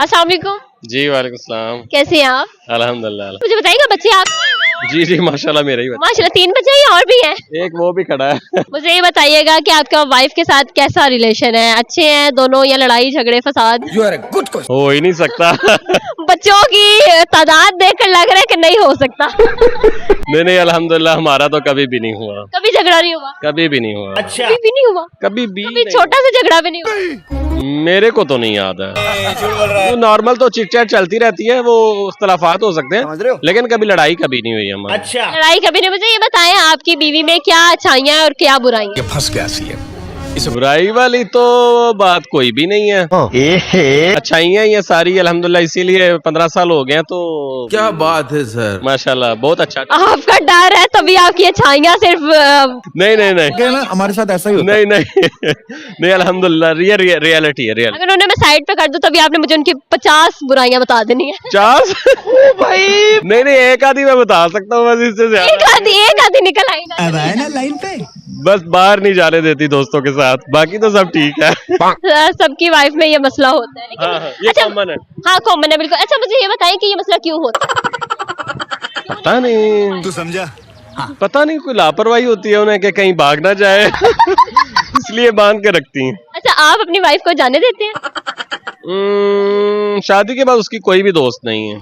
अस्सलाम वालेकुम। जी वालेकुम सलाम। कैसे हैं आप? अल्हम्दुलिल्लाह। मुझे बताइएगा बच्चे आप? जी जी माशाल्लाह मेरा ही बच्चा। माशाल्लाह 3 बच्चे हैं और भी हैं? एक वो भी खड़ा है। मुझे ये बताइएगा कि आपका वाइफ के साथ कैसा रिलेशन है? अच्छे हैं दोनों या लड़ाई झगड़े फसाद? हो ही नहीं सकता। बच्चों की तादाद देखकर लग रहा है कि नहीं हो सकता। नहीं नहीं अल्हम्दुलिल्लाह हमारा तो कभी भी नहीं हुआ। कभी झगड़ा नहीं हुआ? कभी भी नहीं हुआ। अच्छा कभी भी नहीं हुआ? कभी भी कभी नहीं छोटा सा झगड़ा भी नहीं हुआ? मेरे को तो नहीं याद है। वो नॉर्मल तो चिट चैट चलती रहती है, वो इख्तलाफात हो सकते हैं लेकिन कभी लड़ाई कभी नहीं हुई हमारी। अच्छा लड़ाई कभी नहीं। मुझे ये बताएं आपकी बीवी में क्या अच्छाइयाँ और क्या बुराइयाँ? फंस गया सी इस बुराई वाली तो बात कोई भी नहीं है। अच्छाइयाँ ये सारी अल्हम्दुलिल्लाह, इसीलिए 15 साल हो गए हैं तो क्या बात है सर। माशाल्लाह बहुत अच्छा। आपका डर है तभी आपकी अच्छाइयाँ सिर्फ नहीं नहीं नहीं ना हमारे साथ ऐसा ही होता नहीं नहीं नहीं अल्हम्दुलिल्लाह रियलिटी है रियल। अगर उन्हें मैं साइड पे कर दूं तभी आपने मुझे उनकी 50 बुराइयां बता देनी है। 50 भाई नहीं नहीं एक आधी मैं बता सकता हूँ, बस इससे ज्यादा एक आधी निकल आई ना। अब आए ना लाइन पे। बस बाहर नहीं जाने देती दोस्तों के साथ, बाकी तो सब ठीक है। सबकी वाइफ में ये मसला होता है लेकिन हाँ, ये कॉमन है। हाँ कॉमन है बिल्कुल। अच्छा मुझे ये बताएं कि ये मसला क्यों होता है? पता नहीं तू समझा? पता नहीं कोई लापरवाही होती है उन्हें कि कहीं भाग ना जाए इसलिए बांध के रखती हैं। अच्छा आप अपनी वाइफ को जाने देते हैं? शादी के बाद उसकी कोई भी दोस्त नहीं है।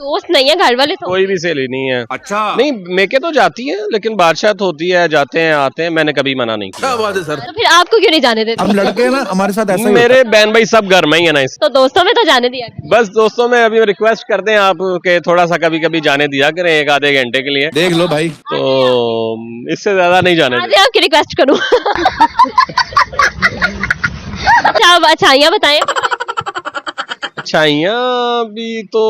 दोस्त नहीं है घर वाले तो? कोई भी सहेली नहीं है। अच्छा नहीं मेके तो जाती है लेकिन बादशाह होती है, जाते हैं आते हैं, मैंने कभी मना नहीं किया। क्या बात है सर। तो फिर आपको क्यों नहीं जाने देते? हम लड़के हैं ना हमारे साथ ऐसा ही मेरे बहन भाई सब घर में ही है ना, इस तो दोस्तों में तो जाने दिया करें। बस दोस्तों में अभी रिक्वेस्ट करते हैं आप के थोड़ा सा कभी कभी जाने दिया करें, एक आधे घंटे के लिए। देख लो भाई। तो इससे ज्यादा नहीं जाने आज आपकी रिक्वेस्ट करूँ। अच्छा अब अच्छाइयाँ बताएं। अच्छाइयाँ भी तो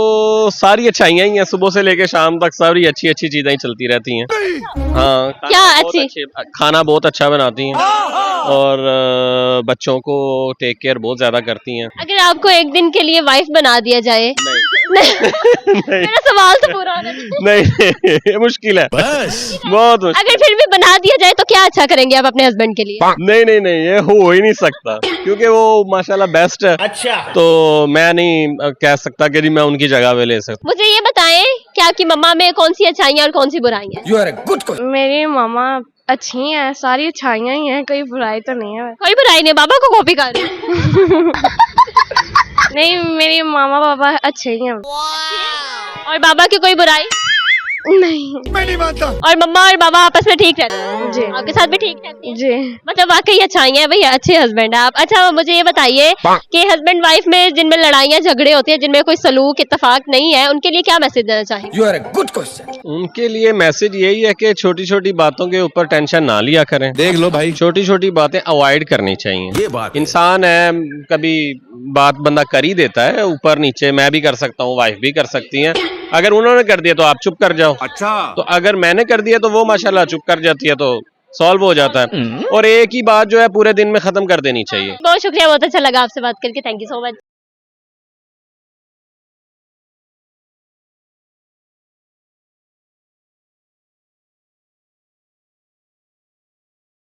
सारी अच्छाइयाँ ही हैं, सुबह से लेके शाम तक सारी अच्छी अच्छी चीजें ही चलती रहती हैं। हाँ क्या अच्छी? खाना बहुत अच्छा बनाती हैं और बच्चों को टेक केयर बहुत ज्यादा करती हैं। अगर आपको एक दिन के लिए वाइफ बना दिया जाए? नहीं मेरा सवाल तो पूरा होना चाहिए। नहीं ये मुश्किल है, बस बहुत मुश्किल। अगर फिर भी बना दिया जाए तो क्या अच्छा करेंगे आप अपने हस्बैंड के लिए? नहीं नहीं नहीं ये हो ही नहीं सकता क्योंकि वो माशाल्लाह बेस्ट है। अच्छा तो मैं नहीं कह सकता कि मैं उनकी जगह पे ले सकता। मुझे ये बताएं कि आपकी मम्मा में कौन सी अच्छाइयाँ और कौन सी बुराइयाँ? You are a good question. मेरी मामा अच्छी हैं, सारी अच्छाइयाँ ही हैं, कोई बुराई तो नहीं है। कोई बुराई नहीं, बाबा को कॉपी कर रही हूँ। नहीं मेरी मामा पापा अच्छे ही हैं। और बाबा की कोई बुराई नहीं। मैं नहीं मानता। और मम्मा और बाबा आपस में ठीक रहते हैं? जी आपके साथ भी ठीक रहते हैं? जी मतलब वाकई अच्छाइयाँ हैं भैया, अच्छे हस्बैंड है आप। अच्छा मुझे ये बताइए कि हस्बैंड वाइफ में जिनमें लड़ाइयाँ झगड़े होते हैं, जिनमें कोई सलूक इत्तेफाक नहीं है, उनके लिए क्या मैसेज देना चाहिए? You are a good question. उनके लिए मैसेज यही है कि छोटी छोटी बातों के ऊपर टेंशन ना लिया करें। देख लो भाई। छोटी छोटी बातें अवॉइड करनी चाहिए। ये बात है। इंसान है, कभी बात बंदा कर ही देता है ऊपर नीचे, मैं भी कर सकता हूँ, वाइफ भी कर सकती है। अगर उन्होंने कर दिया तो आप चुप कर जाओ। अच्छा तो अगर मैंने कर दिया तो वो माशाल्लाह चुप कर जाती है, तो सॉल्व हो जाता है। और एक ही बात जो है पूरे दिन में खत्म कर देनी चाहिए। बहुत शुक्रिया, बहुत अच्छा लगा आपसे बात करके। Thank you so much.